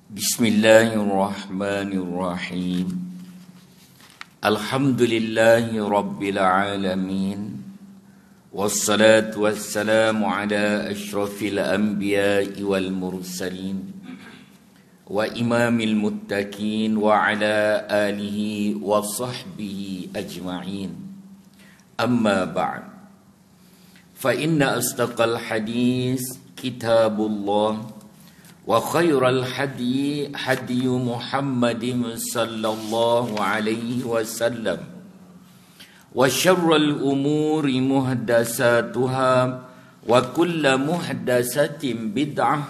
Bismillahirrahmanirrahim. Alhamdulillahi rabbil alamin. Wassalatu wassalamu ala asyrafil anbiya'i wal mursalin wa imamil muttaqin wa ala alihi wa sahbihi ajma'in. Amma ba'd. Fa inna astaqal hadis kitabullah wa khairal hadi hadi Muhammadin sallallahu alaihi wasallam wa syarrul umuri muhdatsatuha wa kullu muhdatsatin bid'ah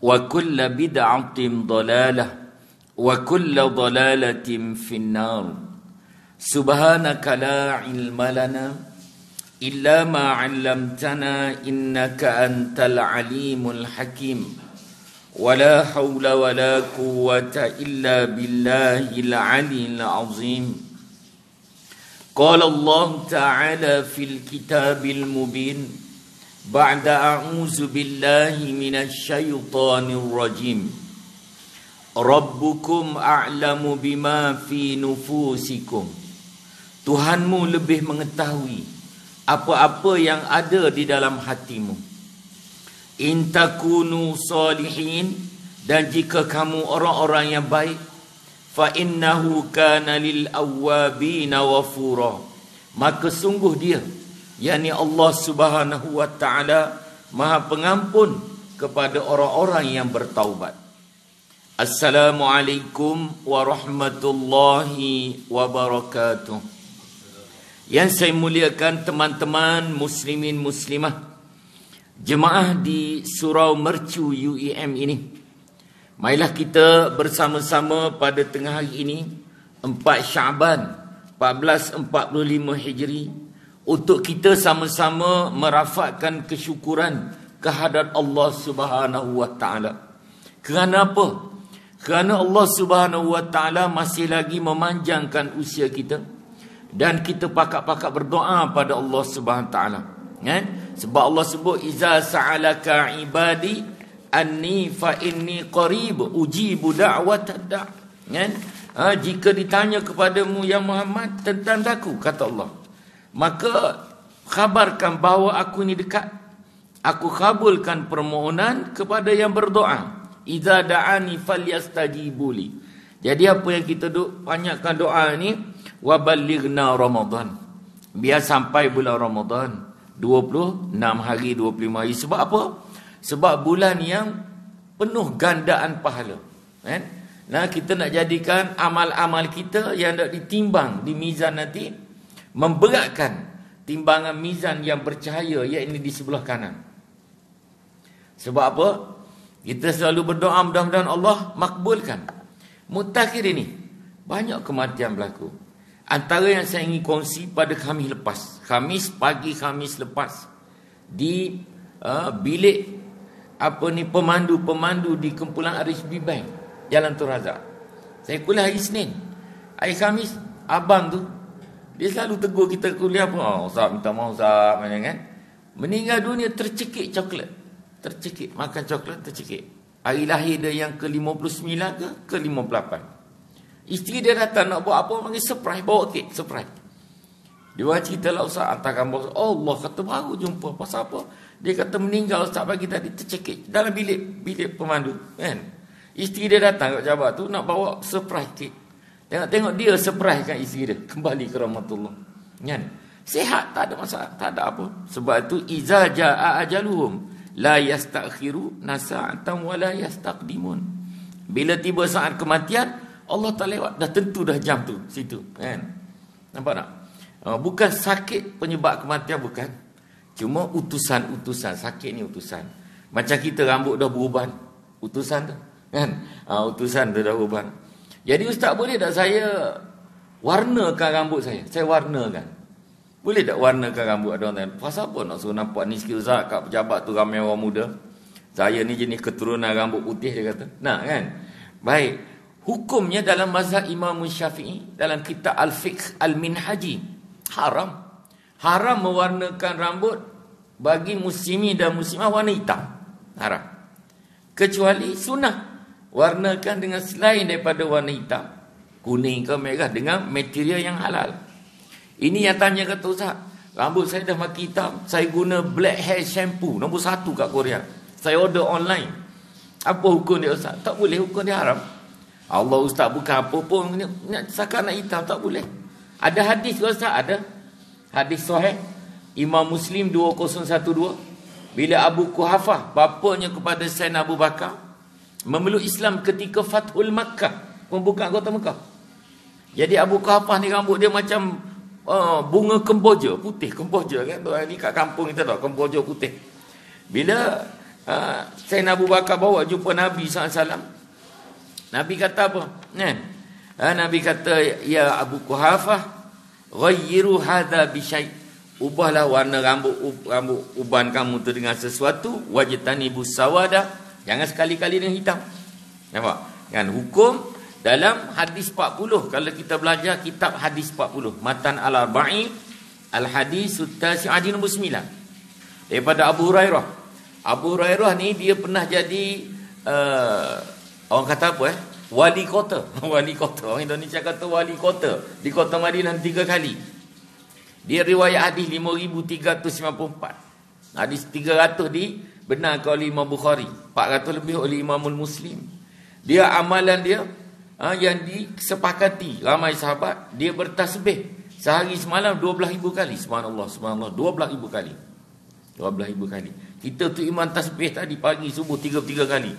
wa kullu bid'atin dhalalah wa kullu dhalalatin finnar. Subhanaka la ilma lana illa ma 'allamtana innaka antal alimul hakim. ولا حول ولا قوة إلا بالله العلي العظيم. قال الله تعالى في الكتاب المبين بعد أعوذ بالله من الشيطان الرجيم ربكم أعلم بما في نفوسكم. Tuhanmu lebih mengetahui apa-apa yang ada di dalam hatimu. In takunu salihin, dan jika kamu orang-orang yang baik, fa innahu kana lil awwabina ghafura, maka sungguh dia, yakni Allah Subhanahu wa taala, Maha Pengampun kepada orang-orang yang bertaubat. Assalamualaikum warahmatullahi wabarakatuh. Yang saya muliakan teman-teman muslimin muslimah, jemaah di Surau Mercu UEM ini, marilah kita bersama-sama pada tengah hari ini 4 Syaban 1445 Hijri untuk kita sama-sama merafakkan kesyukuran kehadrat Allah Subhanahu wa taala. Kerana apa? Kerana Allah Subhanahu wa taala masih lagi memanjangkan usia kita dan kita pakak-pakak berdoa pada Allah Subhanahu wa taala. Sebab Allah sebut iza sa'alaka ibadi anni fa inni qarib ujibu da'watad da'. Jika ditanya kepadamu ya Muhammad tentang aku, kata Allah, maka khabarkan bahawa aku ini dekat. Aku kabulkan permohonan kepada yang berdoa. Iza da'ani falyastajibuli. Jadi apa yang kita banyakkan doa ni, wa ballighna Ramadan. Biar sampai bulan Ramadan 26 hari, 25 hari. Sebab apa? Sebab bulan yang penuh gandaan pahala. Nah, kita nak jadikan amal-amal kita yang nak ditimbang di mizan nanti, memberatkan timbangan mizan yang bercahaya, iaitu di sebelah kanan. Sebab apa? Kita selalu berdoa mudah-mudahan Allah makbulkan. Mutakhir ini banyak kematian berlaku. Antara yang saya ingin kongsi pada Khamis lepas, Khamis pagi Khamis lepas, di bilik pemandu di kumpulan RHB Bank Jalan Tun Razak. Saya kuliah hari Isnin. Hari Khamis abang tu dia selalu tegur kita kuliah pun, Ustaz minta maaf Ustaz, macam kan. Meninggal dunia tercekik coklat. Tercekik makan coklat tercekik. Hari lahir dia yang ke-59 ke 58. Isteri dia datang nak buat apa, panggil surprise, bawa kek, surprise. Dia orang cerita lah, Ustaz, hantarkan bos. Allah kata baru jumpa, pasal apa? Dia kata meninggal Ustaz pagi tadi tercekik dalam bilik pemandu, kan? Isteri dia datang kat jabat tu nak bawa surprise kek. Tengok dia surprise kan isteri dia, kembali ke rahmatullah, kan? Sihat, tak ada masalah, tak ada apa. Sebab tu iza jaa ajaluhum la yastakhiru nasa'atan wa la yastaqdimun. Bila tiba saat kematian, Allah tak lewat, dah tentu dah jam tu situ, kan? Nampak tak? Bukan sakit penyebab kematian, bukan. Cuma utusan-utusan. Sakit ni utusan. Macam kita rambut dah beruban, utusan tu, kan? Utusan tu dah beruban. Jadi Ustaz, boleh tak saya warnakan rambut saya? Saya warnakan. Boleh tak warnakan rambut? Ada orang tanya, pasal apa nak suruh nampak ni sikit Ustaz? Kat pejabat tu ramai orang muda. Saya ni jenis keturunan rambut putih, dia kata. Nah, kan? Baik. Hukumnya dalam mazhab Imam Syafi'i, dalam kitab Al-Fiqh Al-Minhaji, haram. Haram mewarnakan rambut bagi muslimi dan muslimah warna hitam. Haram. Kecuali sunnah. warnakan dengan selain daripada warna hitam, kuning ke merah, dengan material yang halal. Ini yang tanya kata Ustaz, rambut saya dah makin hitam, saya guna black hair shampoo nombor 1 kat Korea, saya order online, apa hukum dia Ustaz? Tak boleh, hukum dia haram. Allah Ustaz, bukan apa pun sakat nak hitam, tak boleh. Ada hadis ke Ustaz? Ada hadis sahih Imam Muslim 2012, bila Abu Quhafah, bapanya kepada Sayyidina Abu Bakar, memeluk Islam ketika Fathul Makkah, pembukaan kota Mekah. Jadi Abu Quhafah ni rambut dia macam bunga kemboja, putih kemboja kan. Ni kat kampung kita tahu kemboja putih. Bila Sayyidina Abu Bakar bawa jumpa Nabi SAW, Nabi kata apa? Nabi kata, ya Abu Quhafah, ghayyiru hadha bisyai', ubahlah warna rambut uban kamu tu dengan sesuatu, wajtanibus sawada, jangan sekali-kali dengan hitam. Nampak? Kan hukum dalam hadis 40, kalau kita belajar kitab hadis 40, Matan al-Arba'in, al-hadis at-tasi' hadis nombor 9, daripada Abu Hurairah. Abu Hurairah ni dia pernah jadi orang kata apa wali kota. Wali kota, orang Indonesia kata wali kota di kota Madinah 3 kali. Dia riwayat hadis 5394. Hadis 300 dibenarkan oleh Imam Bukhari, 400 lebih oleh Imamul Muslim. Dia amalan dia yang disepakati ramai sahabat, dia bertasbih sehari semalam 12,000 kali. Subhanallah, subhanallah, 12,000 kali. 12,000 kali. Kita tu iman tasbih tadi pagi subuh 33 kali.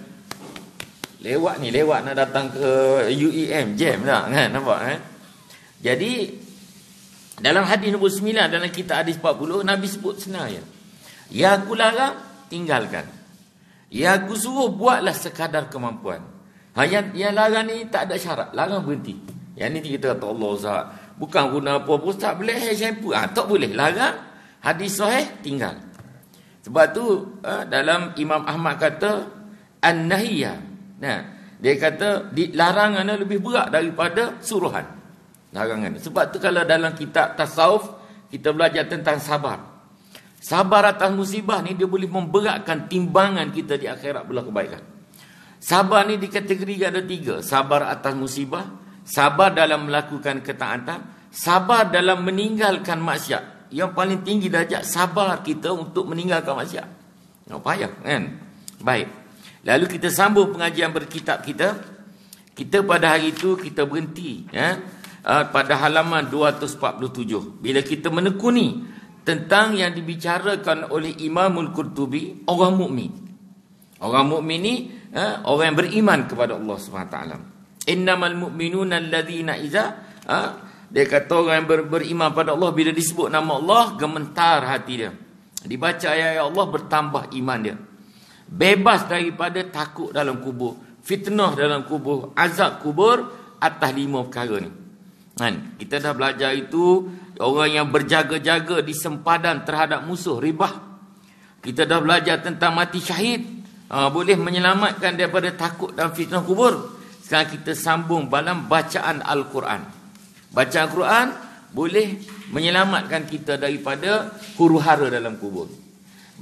Lewat nak datang ke UEM jam tak kan, nampak Jadi dalam hadis nombor 9 dalam kitab hadis 40, Nabi sebut sebenarnya, ya aku larang, tinggalkan. Ya aku suruh, buatlah sekadar kemampuan. Yang larang ni tak ada syarat, larang berhenti. Yang ni kita kata Allah Ustaz, bukan guna apa-apa Ustaz, boleh hair shampoo, tak boleh, larang. Hadis sahih, tinggal. Sebab tu dalam Imam Ahmad kata an-nahiyah, dia kata larangan lebih berat daripada suruhan. Larangan. Sebab tu kalau dalam kitab tasawuf kita belajar tentang sabar. Sabar atas musibah ni dia boleh memberatkan timbangan kita di akhirat belah kebaikan. Sabar ni dikategorikan ada 3. Sabar atas musibah, sabar dalam melakukan ketaatan, sabar dalam meninggalkan maksiat. Yang paling tinggi darjat sabar kita untuk meninggalkan maksiat. Payah kan? Baik. Lalu kita sambung pengajian berkitab kita. Kita pada hari itu kita berhenti pada halaman 247. Bila kita menekuni tentang yang dibicarakan oleh Imamul Qurtubi, orang mukmin. Orang mukmin ni orang yang beriman kepada Allah SWT. Innamal mu'minuna alladhina iza, dia kata orang yang beriman pada Allah, bila disebut nama Allah, gemetar hati dia. Dibaca ayat-ayat Allah, bertambah iman dia. Bebas daripada takut dalam kubur, fitnah dalam kubur, azab kubur, atas 5 perkara ni. Kita dah belajar itu, orang yang berjaga-jaga di sempadan terhadap musuh, ribah. Kita dah belajar tentang mati syahid, boleh menyelamatkan daripada takut dan fitnah kubur. Sekarang kita sambung dalam bacaan Al-Quran. Bacaan Al-Quran boleh menyelamatkan kita daripada huru-hara dalam kubur.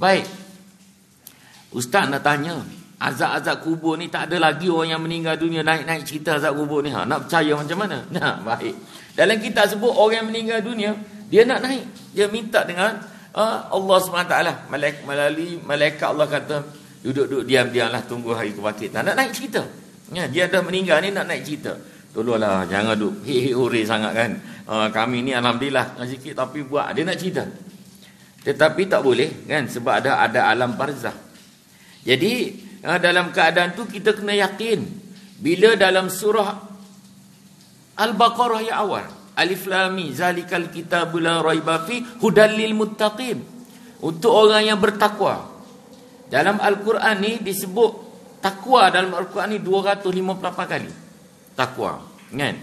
Baik, Ustaz nak tanya, azab-azab kubur ni tak ada lagi orang yang meninggal dunia naik-naik cerita azab kubur ni. Nak percaya macam mana? Baik. Dalam kitab sebut orang yang meninggal dunia, dia nak naik. Dia minta dengan Allah SWT. Melalui malaikat Allah kata, duduk diam-diamlah, tunggu hari kebangkitan. Nak naik cerita. Dia dah meninggal ni nak naik cerita. Tolonglah, jangan duduk hore sangat kan. Kami ni alhamdulillah sikit tapi buat. Dia nak cerita. Tetapi tak boleh kan, sebab ada alam barzah. Jadi dalam keadaan tu kita kena yakin, bila dalam surah Al-Baqarah yang awal, Alif Lam Mim, zalikal kitabul la raiba fi hudal lil muttaqin, untuk orang yang bertakwa. Dalam Al-Quran ni disebut takwa, dalam Al-Quran ni 258 kali takwa kan.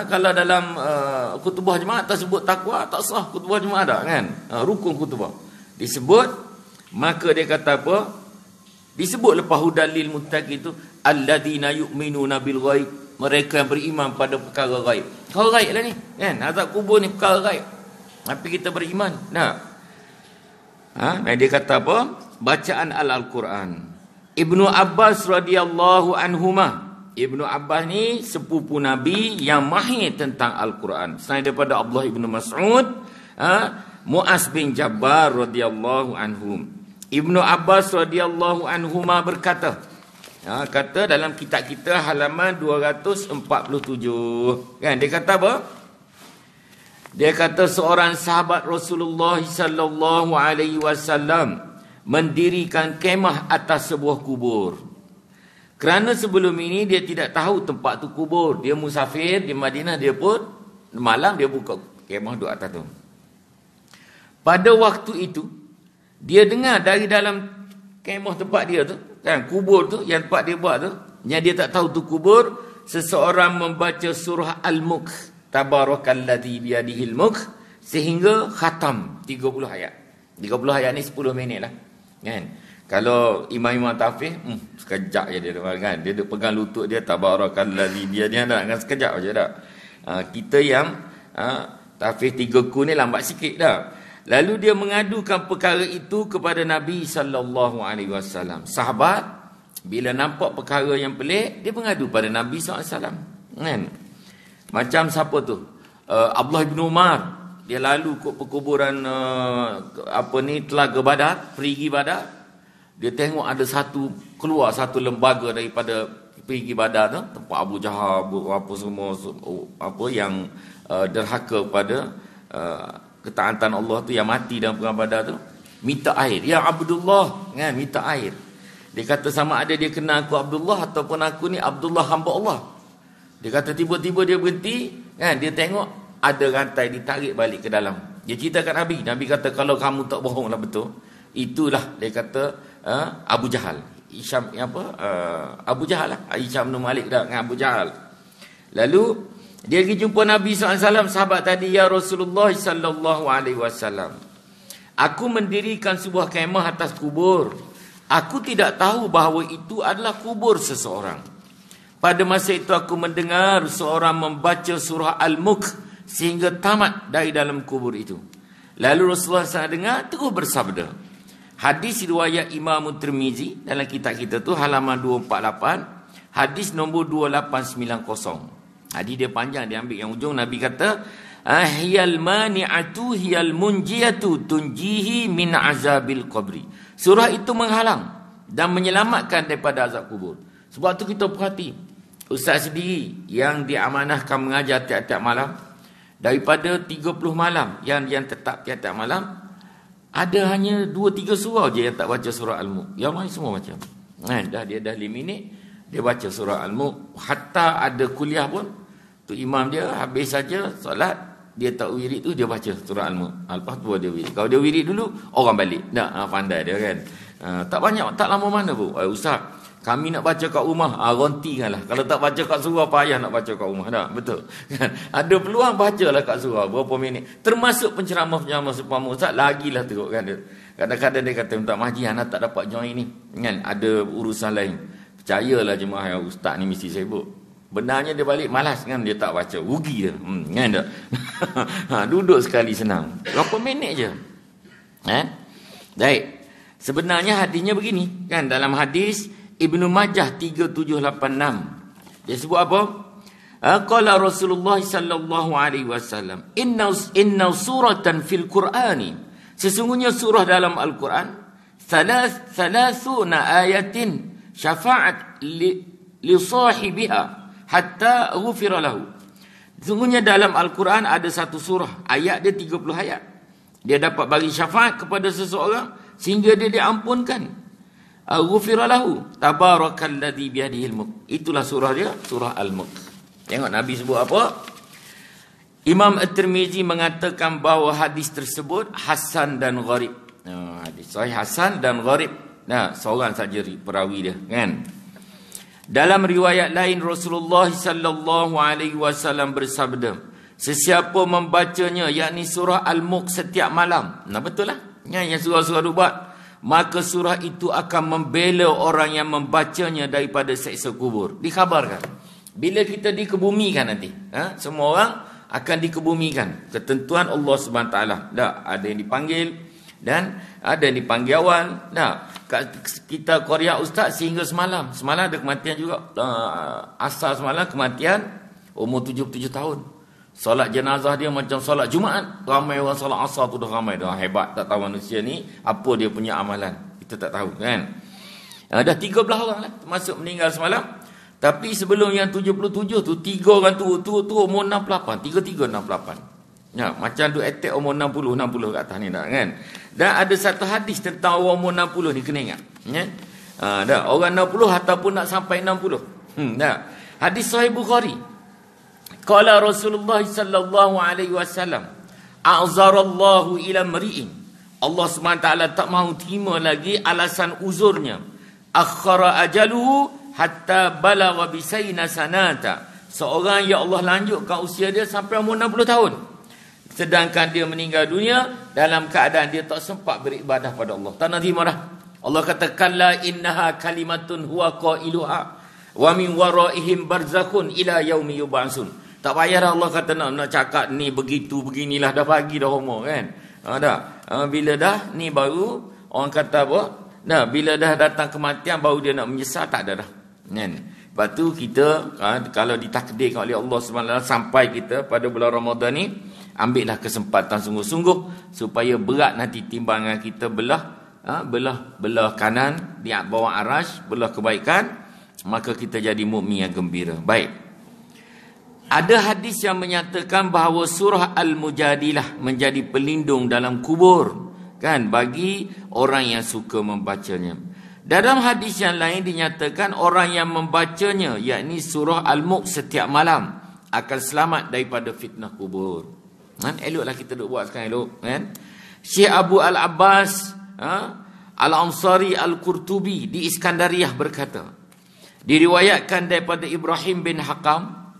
Kalau dalam kutubah jemaah tak sebut takwa, tak sah kutubah jemaah dah kan. Rukun kutubah disebut. Maka dia kata apa? Disebut lepas hudalil muttaqin itu, alladzina yu'minuna bil ghaib, mereka yang beriman pada perkara ghaib. Perkara ghaib lah ni kan, azab kubur ni perkara ghaib, tapi kita beriman. Dia kata apa? Bacaan Al-Quran, Ibnu Abbas radhiyallahu anhuma. Ibnu Abbas ni sepupu Nabi yang mahir tentang Al-Quran. Selain daripada Abdullah ibnu Mas'ud, Mu'az bin Jabbar radhiyallahu anhum. Ibnu Abbas radhiyallahu anhuma berkata, kata dalam kitab kita halaman 247. Kan dia kata apa? Dia kata seorang sahabat Rasulullah sallallahu alaihi wasallam mendirikan kemah atas sebuah kubur. Kerana sebelum ini dia tidak tahu tempat tu kubur. Dia musafir di Madinah, dia pun malam dia buka kemah duduk atas tu. Pada waktu itu, dia dengar dari dalam kemah tempat dia tu, kan, kubur tu, yang tempat dia buat tu, yang dia tak tahu tu kubur, seseorang membaca surah Al-Mulk, Tabarakalladzi biyadihil mulk, sehingga khatam 30 ayat. 30 ayat ni 10 minit lah. Kan? Kalau imam-imam tafsir, sekejap je dia kan. Dia duk pegang lutut dia, Tabarakalladzi biyadihil mulk, kan, sekejap je dah. Kita yang tafsir 3 ku ni lambat sikit dah. Lalu dia mengadukan perkara itu kepada Nabi sallallahu alaihi wasallam. Sahabat bila nampak perkara yang pelik, dia mengadu pada Nabi sallallahu alaihi wasallam. Kan? Macam siapa tu? Abdullah bin Umar, dia lalu ke perkuburan Telaga Badar, perigi Badar. Dia tengok ada keluar satu lembaga daripada perigi Badar tu, tempat Abu Jahal, apa semua yang derhaka pada ketaatan Allah tu, yang mati dalam perang Badar tu, minta air. Ya Abdullah, kan, minta air. Dia kata sama ada dia kenal aku Abdullah ataupun aku ni Abdullah hamba Allah. Dia kata tiba-tiba dia berhenti, kan, dia tengok ada rantai ditarik balik ke dalam. Dia ceritakan Nabi. Nabi kata kalau kamu tak bohonglah betul, itulah dia kata Abu Jahal. Abu Jahal lah. Hisham bin Malik dah dengan Abu Jahal. Lalu dia pergi jumpa Nabi SAW, sahabat tadi, ya Rasulullah sallallahu alaihi wasallam, aku mendirikan sebuah kemah atas kubur. Aku tidak tahu bahawa itu adalah kubur seseorang. Pada masa itu aku mendengar seorang membaca surah Al-Mulk sehingga tamat dari dalam kubur itu. Lalu Rasulullah SAW dengar, terus bersabda. Hadis riwayat Imam Tirmizi dalam kitab kita tu halaman 248, hadis nombor 2890. Hadis dia panjang, dia ambil yang ujung. Nabi kata, hiyal mani'atu hiyal munjiyatu tunjihi min azabil qabri. Surah itu menghalang dan menyelamatkan daripada azab kubur. Sebab tu kita perhati, ustaz sendiri yang diamanahkan mengajar tiap-tiap malam, daripada 30 malam yang tetap tiap-tiap malam, ada hanya 2-3 surah je yang tak baca surah Al-Mulk. Yang lain semua macam. Dia dah 5 minit dia baca surah Al-Mulk. Hatta ada kuliah pun, tu imam dia habis saja solat, dia tak wirid tu, dia baca surah Al-Mulk. Lepas tu dia wirid. Kalau dia wirid dulu, orang balik. Pandai dia kan. Tak banyak, tak lama mana pun. Ustaz, kami nak baca kat rumah, rontikanlah. Kalau tak baca kat surah, payah nak baca kat rumah. Tak? Betul. Kan? Ada peluang, bacalah kat surah. Berapa minit. Termasuk penceramah-penceramah sepama Ustaz, lagilah teruk kan dia. Kadang-kadang dia kata, minta maji, anak tak dapat join ni. Kan? Ada urusan lain. Percayalah jemaah, Ustaz ni mesti sibuk. Benarnya dia balik malas kan, dia tak baca. Rugi dia. Kan tak? Duduk sekali senang. Berapa minit je. Baik. Sebenarnya hadisnya begini. Kan? Dalam hadis Ibnu Majah 3786. Dia sebut apa? Qala Rasulullah sallallahu alaihi wasallam, inna suratan fil Qur'ani. Sesungguhnya surah dalam Al-Quran, thalathuna ayatin syafa'at li sahibiha hatta ghufira lahu. Sesungguhnya dalam Al-Quran ada satu surah, ayat dia 30 ayat. Dia dapat bagi syafaat kepada seseorang sehingga dia diampunkan. Ghufira lahu Tabarakalladzi biyadihil mulk. Itulah surah dia, surah Al-Mulk. Tengok Nabi sebut apa? Imam At-Tirmizi mengatakan bahawa hadis tersebut hasan dan gharib. Hadis sahih hasan dan gharib. Seorang saja perawi dia, kan? Dalam riwayat lain Rasulullah sallallahu alaihi wasallam bersabda, sesiapa membacanya, yakni surah Al-Mulk setiap malam. Betul lah. Yang surah-surah buat, maka surah itu akan membela orang yang membacanya daripada seksa kubur. Dikhabarkan bila kita dikebumikan nanti, semua orang akan dikebumikan. Ketentuan Allah SWT. Ada yang dipanggil, Dan ada yang dipanggil awal. Nah, kita Korea Ustaz sehingga semalam. Semalam ada kematian juga. Asal semalam kematian umur 77 tahun. Solat jenazah dia macam solat Jumaat. Ramai orang solat asar tu dah ramai dah. Hebat, tak tahu manusia ni apa dia punya amalan. Kita tak tahu kan. Dah 13 orang lah termasuk meninggal semalam. Tapi sebelum yang 77 tu, 3 orang tu umur 68. 63-68. Ya, macam tu attack umur 60 kat atas ni dah kan. Dan ada satu hadis tentang orang umur 60 ni kena ingat. Ya. Dah orang 60 ataupun nak sampai 60. Dah. Hadis Sahih Bukhari. Qala Rasulullah sallallahu alaihi wasallam, a'zarallahu ila mri'in. Allah SWT tak mahu terima lagi alasan uzurnya. Akhara ajaluhu hatta balagha bisayna sanata. Seorang yang Allah lanjutkan usia dia sampai umur 60 tahun. Sedangkan dia meninggal dunia dalam keadaan dia tak sempat beribadah pada Allah. Tak nak terima dah. Allah kata kalla innaha kalimatun huwa qailuha wa min waraihim barzakhun ila yaumi yub'atsun. Tak payah dah Allah kata nak cakap ni begitu beginilah dah pagi dah umur kan. Bila dah ni baru orang kata apa? Nah, bila dah datang kematian baru dia nak menyesal, tak ada dah. Kan? Lepas tu kita kalau ditakdirkan oleh Allah SWT sampai kita pada bulan Ramadan ni, ambillah kesempatan sungguh-sungguh supaya berat nanti timbangan kita belah kanan di bawah arash, belah kebaikan, maka kita jadi mukmin yang gembira. Baik. Ada hadis yang menyatakan bahawa surah Al-Mujadilah menjadi pelindung dalam kubur kan bagi orang yang suka membacanya. Dalam hadis yang lain dinyatakan orang yang membacanya, yakni surah Al-Mulk setiap malam, akan selamat daripada fitnah kubur. Kan? Eloklah kita duk buat sekarang elok. Kan? Syekh Abu Al-Abbas Al-Ansari Al-Qurtubi di Iskandariyah berkata, diriwayatkan daripada Ibrahim bin Hakam.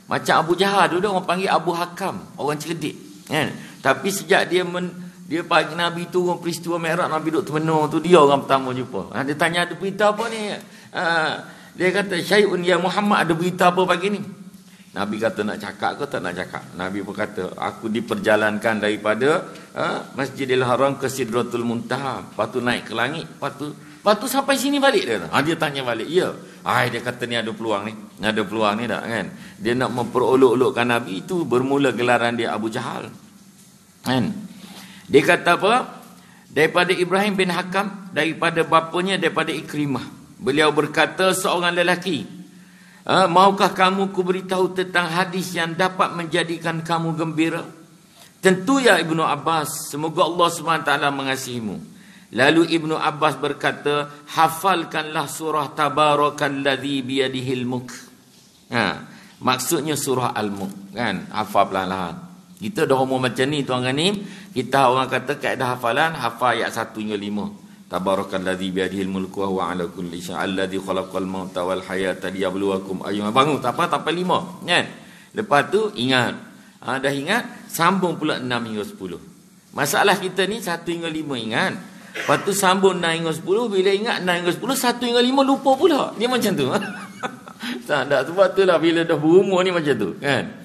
Macam Abu Jahal dulu orang panggil Abu Hakam, orang cerdik. Kan? Tapi sejak dia pagi Nabi turun peristiwa Mi'raj, Nabi duduk termenung tu, dia orang pertama jumpa. Dia tanya ada berita apa ni? Dia kata syai'un ya Muhammad, ada berita apa pagi ni? Nabi kata nak cakap ke tak nak cakap? Nabi pun kata aku diperjalankan daripada Masjidil Haram ke Sidratul Muntaha, lepas tu naik ke langit, lepas tu sampai sini balik dia. Dia tanya balik, ya. Dia kata ni ada peluang ni. Ada peluang ni tak kan? Dia nak memperolok-olokkan Nabi, itu bermula gelaran dia Abu Jahal. Kan? Dia kata apa? Daripada Ibrahim bin Hakam, daripada bapanya, daripada Ikrimah. Beliau berkata, seorang lelaki, maukah kamu ku beritahu tentang hadis yang dapat menjadikan kamu gembira? Tentu ya Ibnu Abbas, semoga Allah SWT mengasihimu. Lalu Ibnu Abbas berkata, hafalkanlah surah Tabarakalladzi biyadihil mulk. Maksudnya surah Al-Mulk. Kan? Hafal pelan-pelan. Kita dah umur macam ni tuan Ghanim, kita orang kata kaedah hafalan, hafal ayat 1 hingga 5. Tabarakalladzi biyadihil mulku wa huwa ala kulli syai'in alladzi khalaqal mauta wal hayata liyabluwakum ayyuhum. Bangun tak apa sampai 5 kan. Lepas tu ingat. Dah ingat, sambung pula 6 hingga 10. Masalah kita ni 1 hingga 5 ingat. Lepas tu sambung 6 hingga 10, bila ingat 6 hingga 10, 1 hingga 5 lupa pula. Dia macam tu. Tak, sebab tu lah bila dah berumur ni macam tu kan.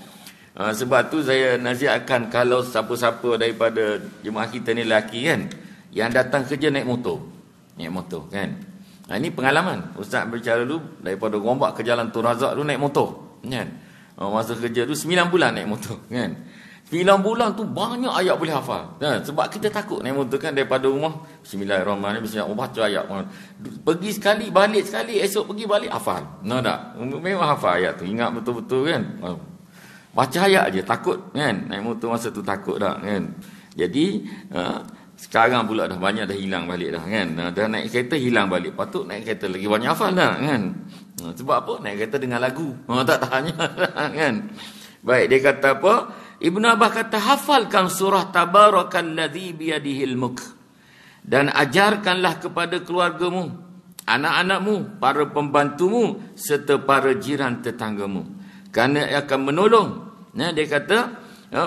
Sebab tu saya nasihatkan kalau siapa-siapa daripada jemaah kita ni lelaki kan, yang datang kerja naik motor kan. Ini pengalaman Ustaz berbicara dulu, daripada Gombak ke Jalan Tun Razak tu naik motor kan. Masa kerja tu 9 bulan naik motor kan. 9 bulan tu banyak ayat boleh hafal kan? Sebab kita takut naik motor kan, daripada rumah Bismillahirrahmanirrahim, Bismillah, baca ayat, pergi sekali balik sekali, esok pergi balik hafal. Tak, memang hafal ayat tu, ingat betul-betul kan. Baca ayat je, takut kan. Naik motor masa tu takut dah kan. Jadi sekarang pula dah banyak dah hilang balik dah kan. Dah naik kereta hilang balik. Patut naik kereta lagi banyak hafal dah kan. Sebab apa? Naik kereta dengan lagu. Tak tanya kan. Baik, dia kata apa? Ibnu Abbas kata hafalkan surah Tabarakalladzi biyadihil mulk, dan ajarkanlah kepada keluargamu, anak-anakmu, para pembantumu serta para jiran tetanggamu, kerana akan menolong. Dia kata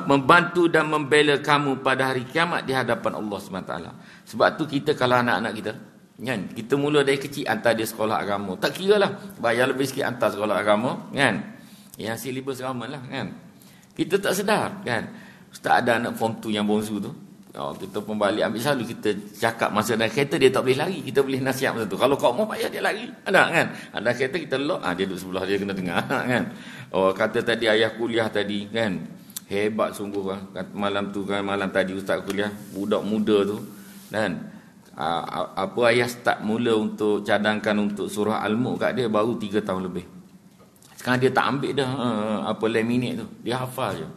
membantu dan membela kamu pada hari kiamat di hadapan Allah SWT. Sebab tu kita kalau anak-anak kita kan, kita mula dari kecil hantar dia sekolah agama, tak kira lah, bayar lebih sikit hantar sekolah agama kan, yang silibus agama lah kan. Kita tak sedar kan. Ustaz ada anak form 2 yang bongsu tu, Kita pun balik ambil selalu kita cakap masa dalam kereta dia tak boleh lari, kita boleh nasihat masa tu. Kalau kau mau payah dia lari. Ada kan? Ada kereta kita lock, dia duduk sebelah dia kena dengar kan. Kata tadi ayah kuliah tadi kan. Hebat sungguh kan. Malam tu kan, malam tadi ustaz kuliah, budak muda tu kan. Apa ayah start mula untuk cadangkan untuk surah Al-Mulk kat dia baru 3 tahun lebih. Sekarang dia tak ambil dah laminate tu. Dia hafal je.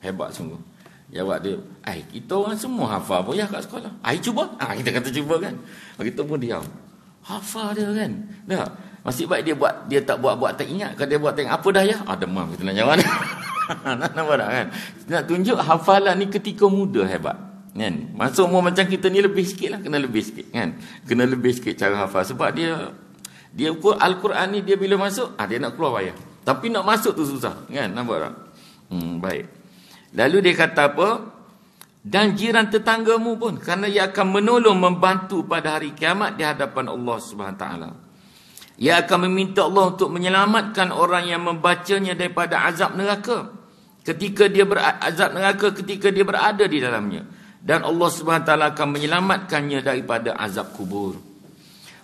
Hebat sungguh. Jawab dia, kita orang semua hafal pun ya kat sekolah. Cuba. Kita kata cuba kan. Kita pun diam. Hafal dia kan. Dah. Masih baik dia tak buat tak ingat. Kalau dia buat tak ingat, apa dah ya? Demam kita nak jawab. Nampak tak kan? Nak tunjuk hafalan ni ketika muda hebat. Kan? Masuk umur macam kita ni lebih sikit lah. Kena lebih sikit kan. Kena lebih sikit cara hafal. Sebab dia Al-Quran ni dia bila masuk, dia nak keluar payah. Tapi nak masuk tu susah. Kan? Nampak tak? Baik. Lalu dia kata apa? Dan jiran tetanggamu pun, kerana ia akan menolong, membantu pada hari kiamat di hadapan Allah SWT. Ia akan meminta Allah untuk menyelamatkan orang yang membacanya daripada azab neraka ketika dia berada di dalamnya. Dan Allah SWT akan menyelamatkannya daripada azab kubur.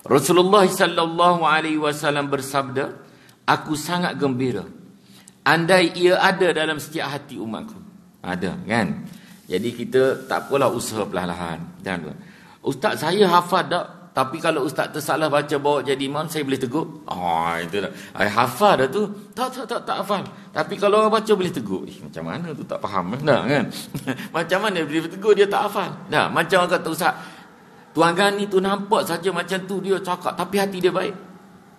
Rasulullah SAW bersabda, aku sangat gembira andai ia ada dalam setiap hati umatku. Ada kan. Jadi kita tak apalah usaha perlahan-lahan. Ustaz saya hafal tak, tapi kalau ustaz tersalah baca bawa jadi imam, saya boleh tegur. Itu dah. Hafal dah tu. Tak hafal. Tapi kalau orang baca boleh tegur. Macam mana tu tak faham dah kan. Macam mana boleh tegur dia tak hafal. Dah, macam orang kata ustaz, Tuan Gani tu nampak saja macam tu dia cakap, tapi hati dia baik.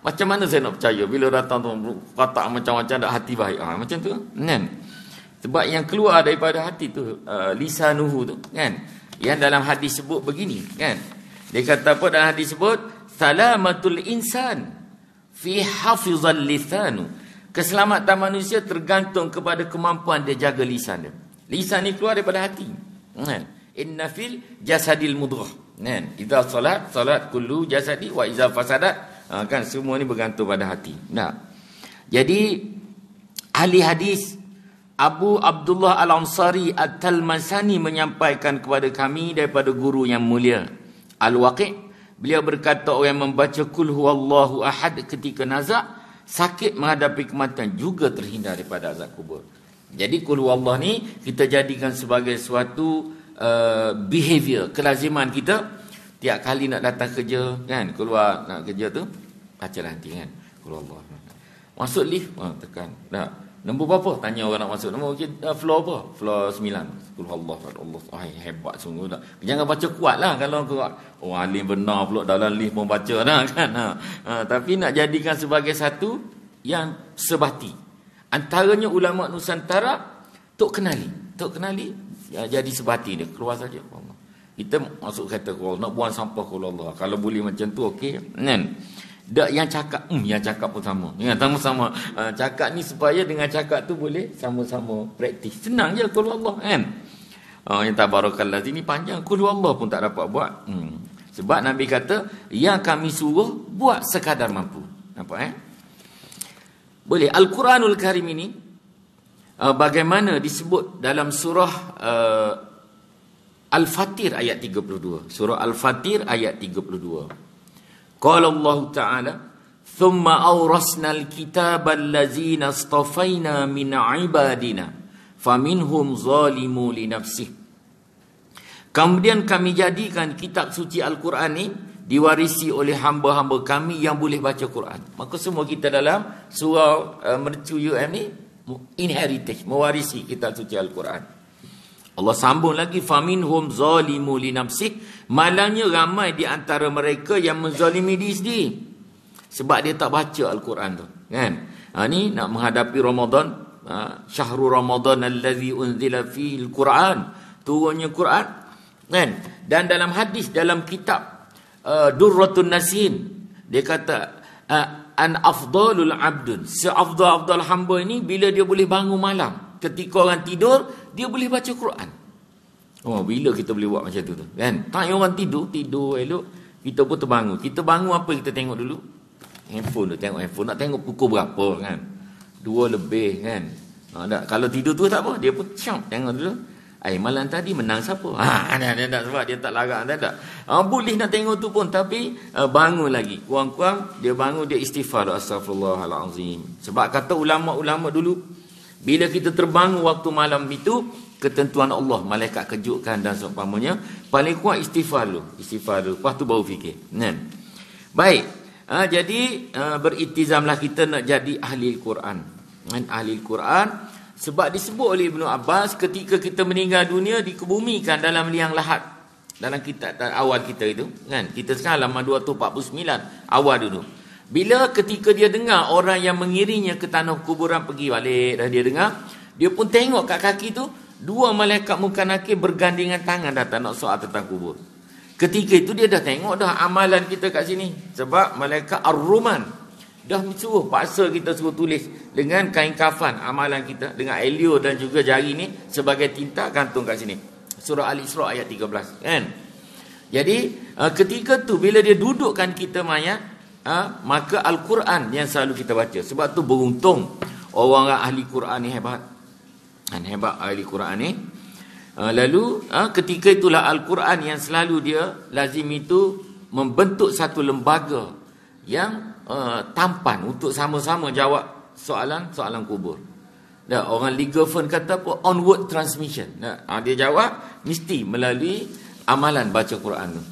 Macam mana saya nak percaya bila datang tu kata macam-macam dak hati baik. Macam tu kan. Sebab yang keluar daripada hati tu lisanuhu tu kan. Yang dalam hadis sebut begini kan. Dia kata apa dalam hadis sebut? Salamatul insan fi hafizal lisanu. Keselamatan manusia tergantung kepada kemampuan dia jaga lisan dia. Lisan ni keluar daripada hati. Kan? Inna fil jasadil mudghah. Kan? Idza salat kullu jasadi wa idza fasadat. Kan semua ni bergantung pada hati. Nah. Jadi ahli hadis Abu Abdullah Al-Ansari At-Talmasani menyampaikan kepada kami daripada guru yang mulia Al-Waqi'. Beliau berkata orang yang membaca Qul huwallahu ahad ketika nazak, sakit menghadapi kematian, juga terhindar daripada azab kubur. Jadi Qul huwallah ni kita jadikan sebagai suatu behavior, kelaziman kita. Tiap kali nak datang kerja kan, keluar nak kerja tu, bacalah nanti kan Qul huwallah. Masuk lift, tekan. Dah. Nombor berapa? Tanya orang nak masuk. Nombor floor apa? Floor 9. Allah. Hebat sungguh dah. Jangan baca kuat lah kalau kuat. Alim benar pula dalam lift pun baca dah kan. Tapi nak jadikan sebagai satu yang sebati. Antaranya ulama Nusantara, Tok Kenali jadi sebati dia. Keluar saja. Kita masuk kata nak buang sampah Allah. Kalau boleh macam tu okey. Kan? Tak yang cakap pun sama. Sama-sama cakap ni supaya dengan cakap tu boleh sama-sama praktis. Senang je Qul Allah kan. Yang tabarakallah sini panjang, Qul Allah pun tak dapat buat. Sebab Nabi kata yang kami suruh buat sekadar mampu. Nampak Boleh. Al-Quranul Karim ini bagaimana disebut dalam surah Al-Fatir ayat 32. Surah Al-Fatir ayat 32. Qala Allah Ta'ala, thumma awrasnal kitaba allazina astafaina min ibadina faminhum zalimu li nafsih. Kemudian kami jadikan kitab suci Al-Quran ni diwarisi oleh hamba-hamba kami yang boleh baca Quran. Maka semua kita dalam surah Mercu UM ni inheritance, mewarisi kitab suci Al-Quran. Allah sambung lagi, faminhum zalimu li nafsih, malangnya ramai di antara mereka yang menzalimi diri sendiri sebab dia tak baca Al-Quran tu kan. Ni nak menghadapi Ramadan, syahrul Ramadan allazi unzila fihi al-Quran, turunnya Quran kan. Dan dalam hadis dalam kitab Durratun Nasin dia kata an afdalul abdun, seafdal hamba ini bila dia boleh bangun malam ketika orang tidur, dia boleh baca Quran. Bila kita boleh buat macam tu kan? Tanya orang tidur elok, kita pun terbangun. Kita bangun apa kita tengok dulu? Handphone tu, tengok handphone. Nak tengok pukul berapa kan? 2 lebih kan? Kalau tidur tu tak apa, dia pun tengok dulu. Malam tadi menang siapa? Dia tak sebab dia tak larang, tak. Boleh nak tengok tu pun, tapi bangun lagi. Kurang-kurang dia bangun, dia istighfar, astagfirullahalazim. Sebab kata ulama-ulama dulu, bila kita terbangun waktu malam itu, ketentuan Allah, malaikat kejutkan dan seumpamanya, paling kuat istighfar dulu. Lepas tu baru fikir. Baik. Jadi beritizamlah kita nak jadi ahli Al-Quran. Ahli Al-Quran. Sebab disebut oleh Ibnu Abbas, ketika kita meninggal dunia, dikebumikan dalam liang lahat. Dalam kitab awal kita itu. Kan? Kita sekarang halaman 249. Awal dulu. Bila ketika dia dengar orang yang mengiringnya ke tanah kuburan pergi balik, dah dia dengar, dia pun tengok kat kaki tu, dua malaikat muka nakir bergandingan tangan datang nak soal tentang kubur. Ketika itu dia dah tengok dah amalan kita kat sini. Sebab malaikat Ar-Ruman dah suruh, paksa kita suruh tulis dengan kain kafan amalan kita, dengan elio dan juga jari ni sebagai tinta, gantung kat sini. Surah Al-Isra ayat 13 kan. Jadi ketika tu bila dia dudukkan kita mayat, maka Al-Quran yang selalu kita baca. Sebab tu beruntung orang ahli Quran ni hebat. Hebat ahli Quran ni. Lalu ketika itulah Al-Quran yang selalu dia lazim itu membentuk satu lembaga yang tampan untuk sama-sama jawab soalan kubur. Orang legal firm kata apa? Onward transmission. Dia jawab mesti melalui amalan baca Quran tu.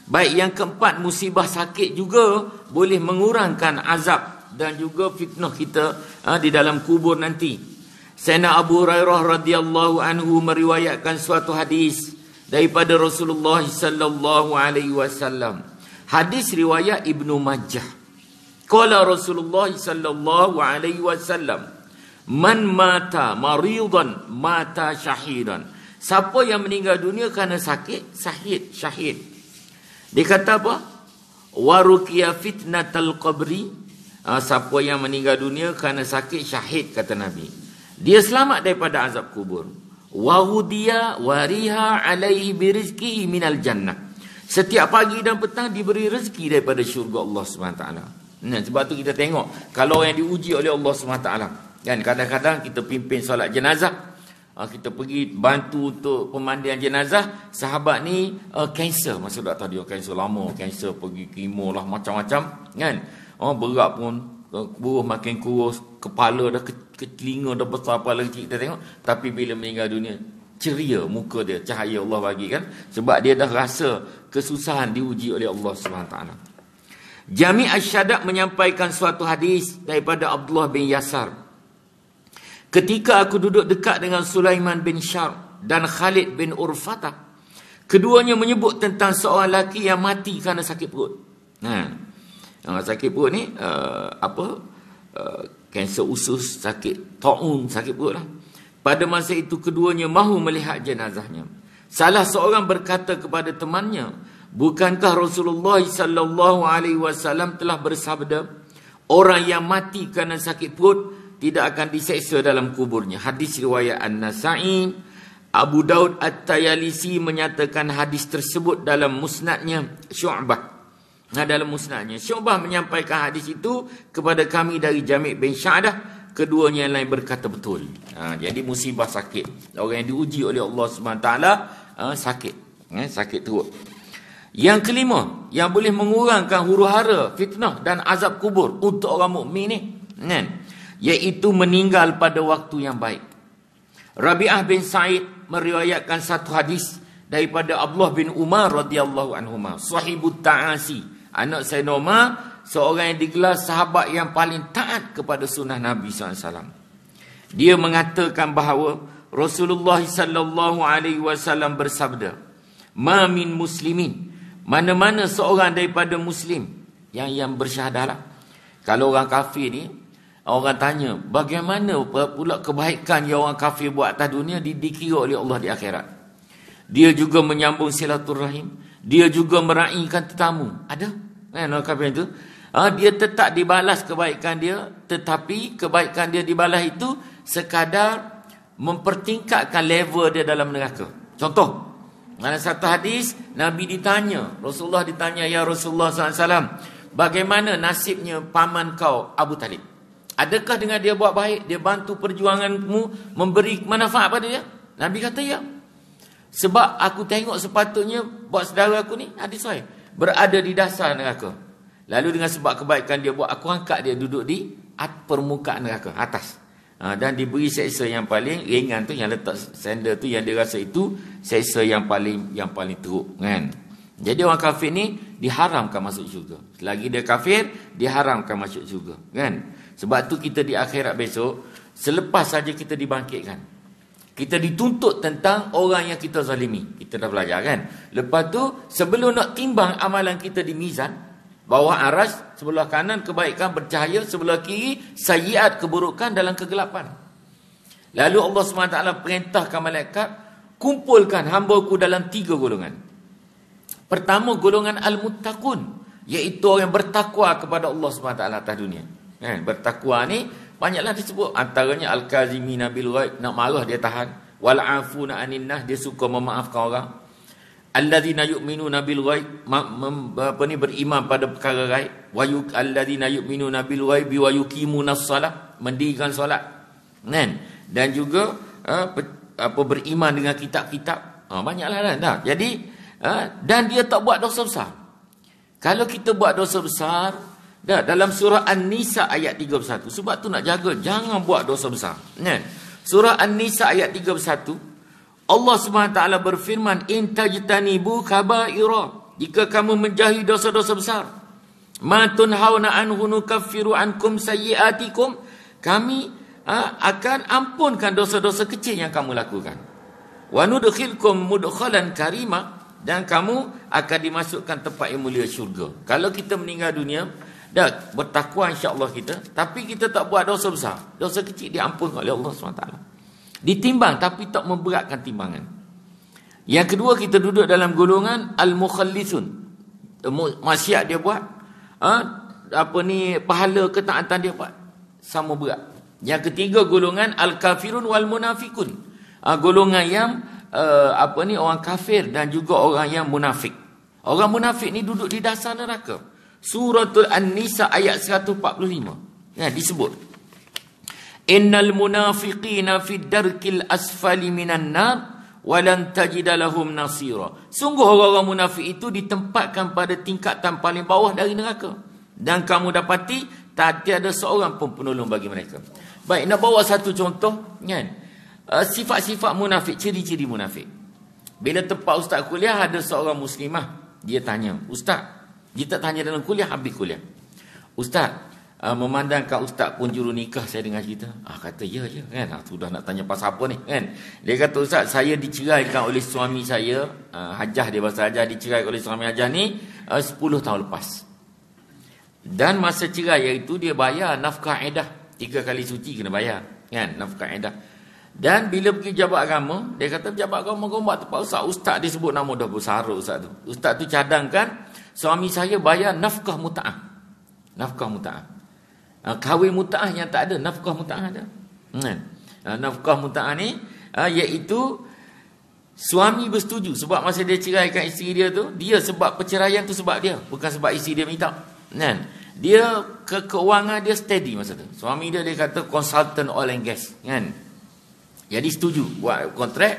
Baik, yang keempat, musibah sakit juga boleh mengurangkan azab dan juga fitnah kita di dalam kubur nanti. Sayyidina Abu Hurairah radhiyallahu anhu meriwayatkan suatu hadis daripada Rasulullah sallallahu alaihi wasallam. Hadis riwayat Ibnu Majah. Qala Rasulullah sallallahu alaihi wasallam, man mata maridan mata syahidan. Siapa yang meninggal dunia kerana sakit, syahid. Dia kata apa? Waruqiya fitnatal qabri. Siapa yang meninggal dunia kerana sakit, syahid, kata Nabi. Dia selamat daripada azab kubur. Wahudiya wariha alaihi birizqihi minal jannah. Setiap pagi dan petang diberi rezeki daripada syurga Allah SWT. Sebab tu kita tengok, kalau yang diuji oleh Allah SWT, kan, kadang-kadang kita pimpin solat jenazah, kita pergi bantu untuk pemandian jenazah, sahabat ni kanser, masa tak tahu dia kanser lama, kanser pergi kemo lah, macam-macam, kan. Berat pun, buruh makin kurus, kepala dah telinga dah besar, kepala kecil, kita tengok. Tapi bila meninggal dunia, ceria muka dia, cahaya Allah bagi, kan. Sebab dia dah rasa kesusahan diuji oleh Allah SWT. Jami' Asy-Syadaq menyampaikan suatu hadis daripada Abdullah bin Yasar. Ketika aku duduk dekat dengan Sulaiman bin Syar dan Khalid bin Urfatah, keduanya menyebut tentang seorang lelaki yang mati kerana sakit perut. Sakit perut ni kanser usus, sakit taun, sakit perut lah. Pada masa itu keduanya mahu melihat jenazahnya. Salah seorang berkata kepada temannya, bukankah Rasulullah sallallahu alaihi wasallam telah bersabda, orang yang mati kerana sakit perut tidak akan diseksa dalam kuburnya. Hadis riwayat An-Nasa'i. Abu Daud At-Tayalisi menyatakan hadis tersebut dalam musnadnya Syu'bah. Dalam musnadnya Syu'bah menyampaikan hadis itu kepada kami dari Jami' bin Sya'dah. Keduanya yang lain berkata betul. Jadi musibah sakit, orang yang diuji oleh Allah SWT sakit, sakit teruk. Yang kelima, yang boleh mengurangkan huru-hara, fitnah dan azab kubur untuk orang mukmin ni, iaitu meninggal pada waktu yang baik. Rabi'ah bin Sa'id meriwayatkan satu hadis daripada Abdullah bin Umar radhiyallahu anhuma, sahibut ta'asi, anak Sayyidina Umar, seorang yang digelar sahabat yang paling taat kepada sunnah Nabi SAW. Dia mengatakan bahawa Rasulullah SAW bersabda, ma min muslimin, mana-mana seorang daripada muslim yang bersyahadah lah. Kalau orang kafir ni, orang tanya, bagaimana pula kebaikan yang orang kafir buat atas dunia dikira oleh Allah di akhirat. Dia juga menyambung silaturahim, dia juga meraihkan tetamu. Ada orang kafir itu, dia tetap dibalas kebaikan dia, tetapi kebaikan dia dibalas itu sekadar mempertingkatkan level dia dalam neraka. Contoh, dalam satu hadis, Nabi ditanya, Rasulullah ditanya, ya Rasulullah SAW, bagaimana nasibnya paman kau Abu Talib? Adakah dengan dia buat baik, dia bantu perjuanganmu, memberi manfaat pada dia? Nabi kata ya. Sebab aku tengok sepatutnya buat saudara aku ni, hadis sahih, berada di dasar neraka. Lalu dengan sebab kebaikan dia buat, aku angkat dia duduk di permukaan neraka, atas. Dan diberi seksa yang paling ringan tu, yang letak sandal tu, yang dia rasa itu seksa yang paling teruk, kan. Jadi orang kafir ni diharamkan masuk syurga. Selagi dia kafir, diharamkan masuk syurga, kan. Sebab tu kita di akhirat besok, selepas saja kita dibangkitkan, kita dituntut tentang orang yang kita zalimi. Kita dah belajar, kan. Lepas tu, sebelum nak timbang amalan kita di mizan, bawah aras, sebelah kanan kebaikan bercahaya, sebelah kiri sayyiat keburukan dalam kegelapan. Lalu Allah SWT perintahkan malaikat, kumpulkan hamba-Ku dalam 3 golongan. Pertama, golongan al-muttaqun, iaitu orang yang bertakwa kepada Allah SWT atas dunia. Bertakwa ni banyaklah disebut, antaranya al-kazimina bil ghaib, nak marah dia tahan, wal afuna anin nas, dia suka memaafkan orang, alladzina yu'minuna bil ghaib, beriman pada perkara gaib, alladzina yu'minuna bil ghaib wa yuqimunas salat, mendirikan solat, kan. Dan juga beriman dengan kitab-kitab, banyaklah kan. Jadi dan dia tak buat dosa besar. Kalau kita buat dosa besar, dalam surah An-Nisa ayat 31. Sebab tu nak jaga, jangan buat dosa besar, kan? Surah An-Nisa ayat 31, Allah SWT berfirman, in tajtanibu kaba'ira, jika kamu menjauhi dosa-dosa besar, ma tunhauna anhu nukaffiru ankum sayyiatikum, kami akan ampunkan dosa-dosa kecil yang kamu lakukan, wa nudkhilkum mudkhalan karima, dan kamu akan dimasukkan tempat yang mulia, syurga. Kalau kita meninggal dunia dah bertakwa, insya-Allah kita, tapi kita tak buat dosa besar, dosa kecil diampunkan oleh Allah SWT. Ditimbang tapi tak memberatkan timbangan. Yang kedua, kita duduk dalam golongan al-mukhallisun. Maksiat dia buat, pahala ketaatan dia buat sama berat. Yang ketiga, golongan al-kafirun wal munafikun. Golongan yang orang kafir dan juga orang yang munafik. Orang munafik ni duduk di dasar neraka. Suratul An-Nisa ayat 145. Disebut, innal munafiqina fid darkil asfali minan nar walan tajida lahum nasira. Sungguh orang-orang munafik itu ditempatkan pada tingkatan paling bawah dari neraka, dan kamu dapati tak ada seorang pun penolong bagi mereka. Baik, nak bawa satu contoh, kan. Sifat-sifat munafik, ciri-ciri munafik. Bila tempat ustaz kuliah, ada seorang muslimah, dia tanya, ustaz, dia tak tanya dalam kuliah, habis kuliah, ustaz, memandangkan ustaz pun juru nikah, saya dengar cerita. Kata ya, kan. Sudah nak tanya pasal apa ni, kan. Dia kata, ustaz, saya diceraikan oleh suami saya, Hajah, dia bahasa Hajah, dicerai oleh suami Hajah ni 10 tahun lepas. Dan masa cerai iaitu dia bayar nafkah iddah, 3 kali suci kena bayar, kan, nafkah iddah. Dan bila pergi jabat agama, dia kata jabat agama gombak tempat ustaz dia sebut nama, dah besar ustaz tu. Ustaz tu cadangkan suami saya bayar nafkah muta'ah. Nafkah muta'ah. Kahwin muta'ah yang tak ada, nafkah muta'ah ada. Nafkah muta'ah ni iaitu suami bersetuju. Sebab masa dia ceraikan isteri dia tu, dia sebab perceraian tu sebab dia, bukan sebab isteri dia minta. Dia keuangan dia steady masa tu. Suami dia kata consultant oil and gas, kan. Jadi setuju buat kontrak.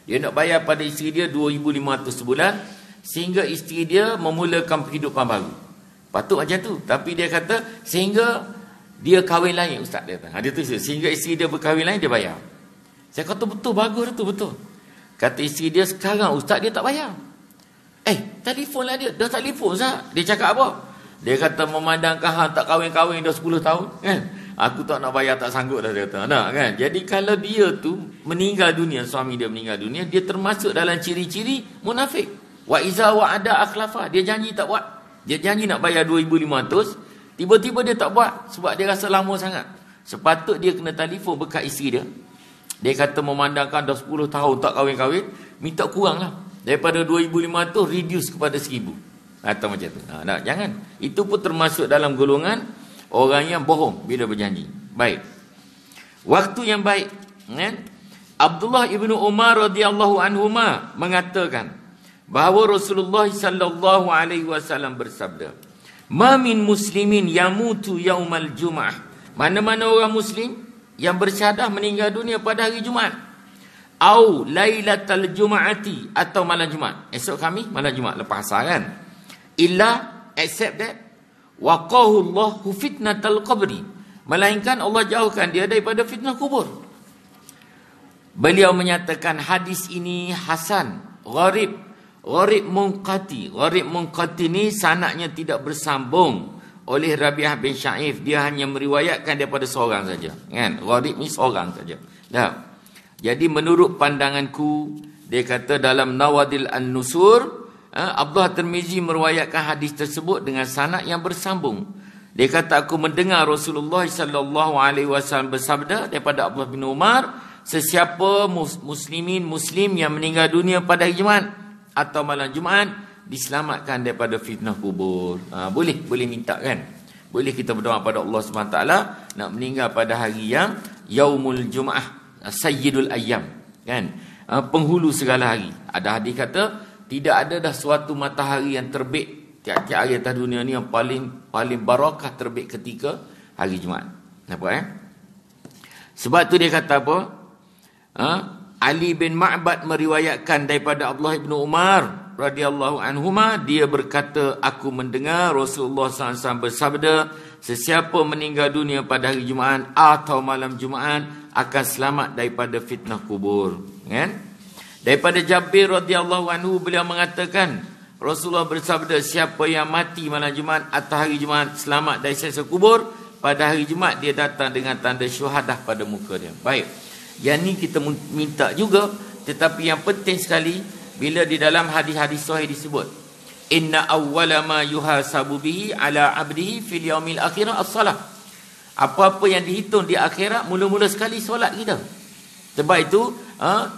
Dia nak bayar pada isteri dia 2,500 sebulan, sehingga isteri dia memulakan kehidupan baru. Patut macam tu. Tapi dia kata sehingga dia kahwin lain, ustaz dia kata. Dia tu sehingga isteri dia berkahwin lain, dia bayar. Saya kata betul, bagus tu, betul. Kata isteri dia, sekarang ustaz dia tak bayar. Telefonlah dia. Dah telefon ustaz. Dia cakap apa? Dia kata memandangkan hang tak kahwin-kahwin dah 10 tahun, kan. Aku tak nak bayar, tak sanggup dah, dia kata. Kan? Jadi kalau dia tu meninggal dunia, suami dia meninggal dunia, dia termasuk dalam ciri-ciri munafik. Wa iza wa'ada akhlafa. Dia janji tak buat. Dia janji nak bayar 2,500, tiba-tiba dia tak buat sebab dia rasa lama sangat. Sepatut dia kena telefon bekat isteri dia. Dia kata memandangkan dah 10 tahun tak kahwin-kahwin, minta kurang lah. Daripada 2,500 reduce kepada 1,000. Atau macam tu. Jangan. Itu pun termasuk dalam golongan orang yang bohong bila berjanji. Baik. Waktu yang baik, kan? Abdullah ibnu Umar radhiyallahu anhuma mengatakan bahawa Rasulullah sallallahu alaihi wasallam bersabda, "Ma min muslimin yamutu yaumal jum'ah." Mana-mana orang muslim yang bersyahadah meninggal dunia pada hari Jumaat, Au lailatal jum'ati, atau malam Jumaat. Esok kami malam Jumaat lepas asar kan. Illa, except that, waqahu Allahu fitnatal qabri. Melainkan Allah jauhkan dia daripada fitnah kubur. Beliau menyatakan hadis ini hasan, gharib, gharib munqati. Gharib munqati ni sanadnya tidak bersambung oleh Rabi'ah bin Sya'if. Dia hanya meriwayatkan daripada seorang saja. Kan? Gharib ni seorang saja. Dah. Jadi menurut pandanganku, dia kata dalam Nawadil An-Nusur, Abdullah Tirmizi meriwayatkan hadis tersebut dengan sanad yang bersambung. Dia kata, aku mendengar Rasulullah sallallahu alaihi wasallam bersabda daripada Abdullah bin Umar, sesiapa muslim yang meninggal dunia pada hari Jumaat atau malam Jumaat diselamatkan daripada fitnah kubur. Boleh minta kan? Boleh kita berdoa pada Allah SWT nak meninggal pada hari yang Yaumul Jumaah, Sayyidul Ayyam, kan? Penghulu segala hari. Ada hadis kata tidak ada dah suatu matahari yang terbit tiap-tiap hari atas dunia ni yang paling barakah terbit ketika hari Jumaat. Nampak Sebab tu dia kata apa? Ali bin Ma'bad meriwayatkan daripada Abdullah bin Umar radhiyallahu anhuma, dia berkata, aku mendengar Rasulullah SAW bersabda, sesiapa meninggal dunia pada hari Jumaat atau malam Jumaat akan selamat daripada fitnah kubur. Kan? Daripada Jabir radhiyallahu anhu, beliau mengatakan Rasulullah bersabda, siapa yang mati malam Jumaat atau hari Jumaat selamat dari siksa kubur, pada hari Jumaat dia datang dengan tanda syuhadah pada muka dia. Baik. Yang ni kita minta juga, tetapi yang penting sekali bila di dalam hadis-hadis sahih disebut, inna awwala ma yuhasabu bihi ala abdihi fil yaumil akhirah as-salah. Apa-apa yang dihitung di akhirat mula-mula sekali solat kita. Sebab itu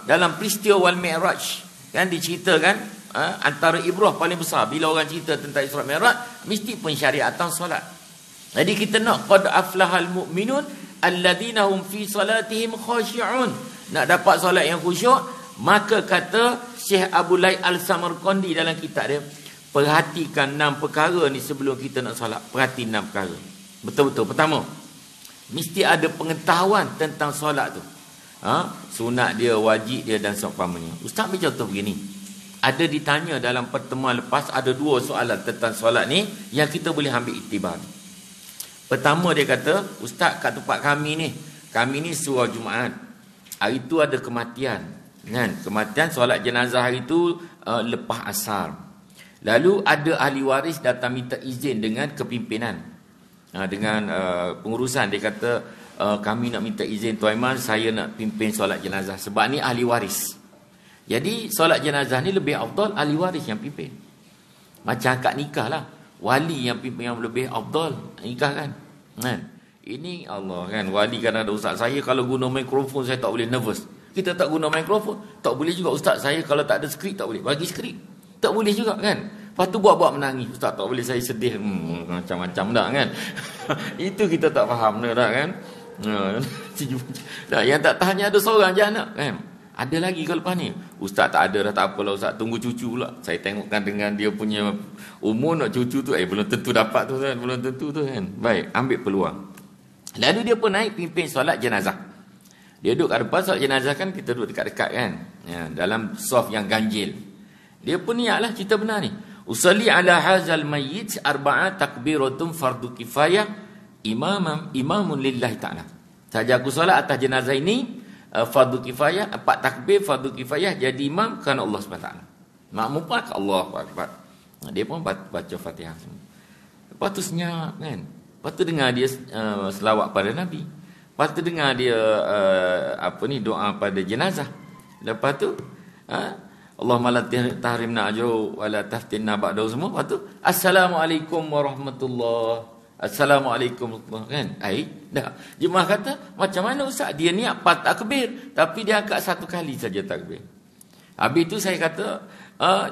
dalam peristiwa wal mi'raj kan diceritakan antara ibrah paling besar bila orang cerita tentang Isra Mi'raj mesti pensyariatan solat. Jadi kita nak qad aflahal mu'minun alladzina hum fi salatihim khashi'un. Nak dapat solat yang khusyuk, maka kata Syekh Abu Lai Al-Samarqandi dalam kitab dia, perhatikan 6 perkara ni sebelum kita nak solat. Perhati 6 perkara. Betul-betul. Pertama, mesti ada pengetahuan tentang solat tu. Sunat dia, wajib dia dan seumpamanya. Ustaz ambil contoh begini. Ada ditanya dalam pertemuan lepas, ada 2 soalan tentang solat ni yang kita boleh ambil iktibar. Pertama dia kata, Ustaz kat tempat kami ni surau Jumaat. Hari tu ada kematian. Kan? Kematian solat jenazah hari tu lepas asar. Lalu ada ahli waris datang minta izin dengan kepimpinan. Dengan pengurusan. Dia kata, kami nak minta izin Tuan Imam, saya nak pimpin solat jenazah. Sebab ni ahli waris. Jadi solat jenazah ni lebih afdal ahli waris yang pimpin. Macam akad nikah lah. Wali yang pimpin yang lebih afdal nikah kan. Ini Allah kan. Wali kan ada ustaz, saya kalau guna mikrofon saya tak boleh nervous. Kita tak guna mikrofon, tak boleh juga ustaz, saya kalau tak ada skrip tak boleh. Bagi skrip tak boleh juga kan. Lepas tu buat-buat menangis, ustaz tak boleh, saya sedih. Macam-macam dah kan. Itu kita tak faham dah kan. Yang tak tahannya ada seorang je anak kan. Ada lagi ke lepas ni? Ustaz tak ada dah, tak apalah ustaz, tunggu cucu pula. Saya tengokkan dengan dia punya umur nak cucu tu, belum tentu dapat tu kan, belum tentu tu kan. Baik, ambil peluang. Lalu dia pun naik pimpin solat jenazah. Dia duduk kat depan solat jenazah kan, kita duduk dekat-dekat kan. Dalam saf yang ganjil. Dia pun niatlah cerita benar ni. Usalli ala hazal mayyit arba'a takbiratun fardu kifayah imamun lillahi ta'ala. Saja aku solat atas jenazah ini, fardu kifayah, 4 takbir fardu kifayah, jadi imam kerana Allah SWT. Makmum pun Allahu Akbar. Dia pun baca Fatihah semua. Lepas tu senyap kan. Lepas tu dengar dia selawat pada Nabi. Lepas tu dengar dia doa pada jenazah. Lepas tu Allahumma la tahrimna ajru wa la taftinna ba'dahu semua. Lepas tu assalamualaikum warahmatullahi. Assalamualaikum kan. Dah. Jemaah kata, macam mana ustaz? Dia niat 4 takbir, tapi dia angkat 1 kali saja takbir. Habis tu saya kata,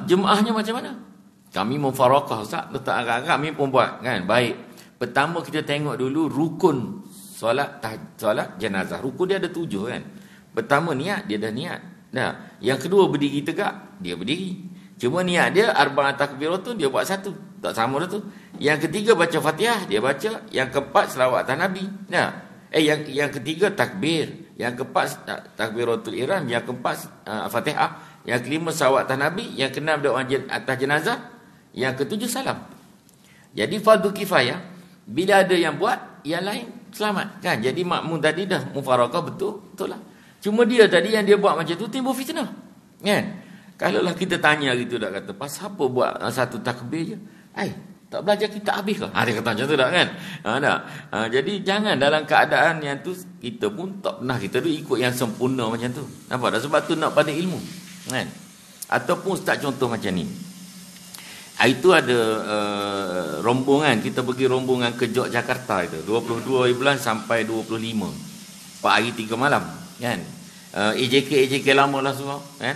jemaahnya macam mana? Kami mufarakah ustaz, letak agak-agak kami pun buat kan. Baik. Pertama kita tengok dulu rukun solat jenazah. Rukun dia ada 7 kan. Pertama niat, dia dah niat. Dah. Yang kedua berdiri tegak, dia berdiri. Cuma niat dia arba'at takbiratun, dia buat 1. Tak sama dah tu. Yang ketiga baca Fatihah, dia baca. Yang keempat selawat atas Nabi. Nah. Yang ketiga takbir. Yang keempat takbiratul ihram, yang keempat Fatihah, yang kelima salawat atas Nabi, yang keenam doa atas jenazah, yang ketujuh salam. Jadi fardu kifayah, bila ada yang buat, yang lain selamat kan. Jadi makmum tadi dah mufarakah, betul lah. Cuma dia tadi yang dia buat macam tu timbul fitnah kan. Kalau lah kita tanya gitu dah, kata pasal apa buat satu takbir je, tak belajar kita habis ke? Dia kata macam tu tak kan. Jadi jangan dalam keadaan yang tu kita pun tak pernah kita tu ikut yang sempurna macam tu. Nampak tak? Sebab tu nak pada ilmu kan. Ataupun ustaz contoh macam ni, itu ada rombongan, kita pergi rombongan ke Yogyakarta itu 22 bulan sampai 25, 4 hari 3 malam kan. AJK lama lah semua kan.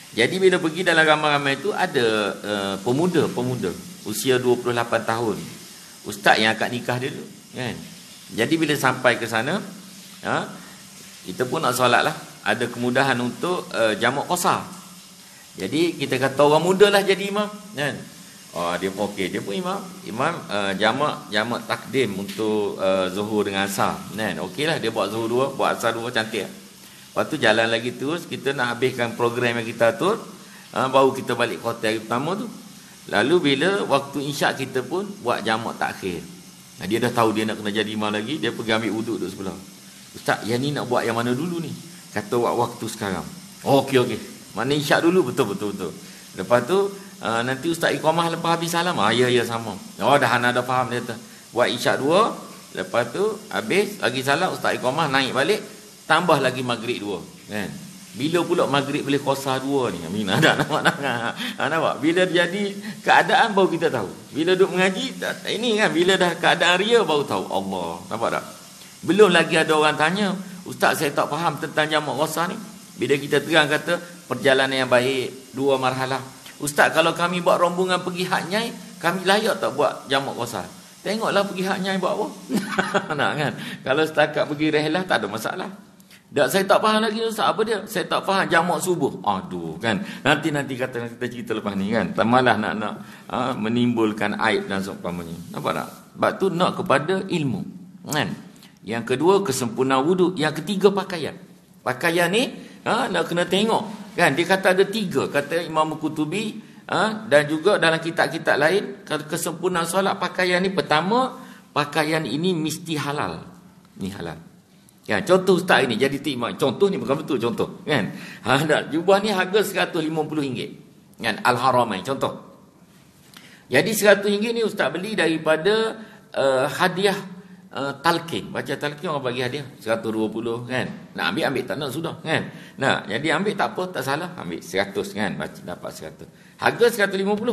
Jadi bila pergi dalam ramai-ramai itu ada pemuda usia 28 tahun. Ustaz yang akad nikah dia tu kan. Jadi bila sampai ke sana, kita pun nak solat lah. Ada kemudahan untuk jamak qasar. Jadi kita kata orang muda lah jadi imam kan. Dia pun okey, dia pun imam jamak takdim untuk zuhur dengan asar kan. Okeylah, dia buat zuhur dua, buat asar dua, cantik. Lepas tu jalan lagi terus, kita nak habiskan program yang kita atur, baru kita balik hotel hari pertama tu. Lalu bila waktu isyak, kita pun buat jamak takhir. Dia dah tahu dia nak kena jadi imam lagi, dia pergi ambil wuduk duduk sebelah. Ustaz, yang ni nak buat yang mana dulu ni? Kata buat waktu sekarang. Okey. Mana isyak dulu? Betul. Lepas tu nanti ustaz iqamah lepas habis salam. Ya sama. Dah Hana dah faham dia tu. Buat isyak dua, lepas tu habis lagi salam, ustaz iqamah naik balik, tambah lagi maghrib dua kan. Bila pula maghrib boleh qasar dua ni? Amin. Nampak? Bila jadi keadaan baru kita tahu. Bila duduk mengaji ini kan, bila dah keadaan ria baru tahu. Allah. Nampak tak? Belum lagi ada orang tanya, ustaz saya tak faham tentang jamak qasar ni. Bila kita terang kata perjalanan yang baik, 2 marhalah. Ustaz, kalau kami buat rombongan pergi Hak Nyai, kami layak tak buat jamak qasar? Tengoklah pergi Hak Nyai buat apa. Nak kan? Kalau setakat pergi rehlah tak ada masalah. Saya tak faham lagi ustaz, apa dia? Saya tak faham jamak subuh. Aduh kan. Nanti kata kita cerita lepas ni kan. Malah nak menimbulkan aib dan seumpamanya. Nampak tak? Sebab tu nak kepada ilmu. Kan? Yang kedua kesempurnaan wuduk, yang ketiga pakaian. Pakaian ni nak kena tengok. Kan dia kata ada 3, kata Imam Qurtubi dan juga dalam kitab-kitab lain, kesempurnaan solat pakaian ni, pertama pakaian ini mesti halal. Ni halal. Ya, contoh ustaz ini jadi timah. Contoh ni bukan betul contoh, kan? Jubah ni harga RM150. Kan? Al-Haramain contoh. Jadi RM100 ni ustaz beli daripada hadiah talqin. Baca talqin orang bagi hadiah RM120 kan. Nak ambil tak nak sudah kan. Nah, jadi ambil tak apa, tak salah, ambil RM100 kan. Baca dapat RM100. Harga RM150.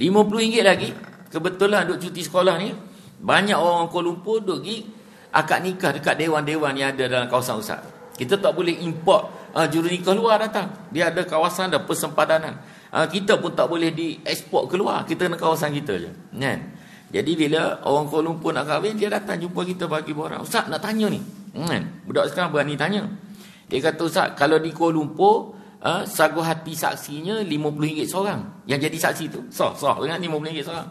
RM50 lagi. Kebetulan duk cuti sekolah ni, banyak orang Kuala Lumpur duk pergi akad nikah dekat dewan-dewan yang ada dalam kawasan ustaz. Kita tak boleh import juru nikah luar datang. Dia ada kawasan, ada persempadanan. Kita pun tak boleh dieksport keluar. Kita kena kawasan kita je. Kan? Jadi bila orang Kuala Lumpur nak kahwin, dia datang jumpa kita bagi borang. Ustaz nak tanya ni. Kan? Budak sekarang berani tanya. Dia kata, ustaz, kalau di Kuala Lumpur, sagu hati saksinya RM50 seorang. Yang jadi saksi tu, sah dengan RM50 seorang.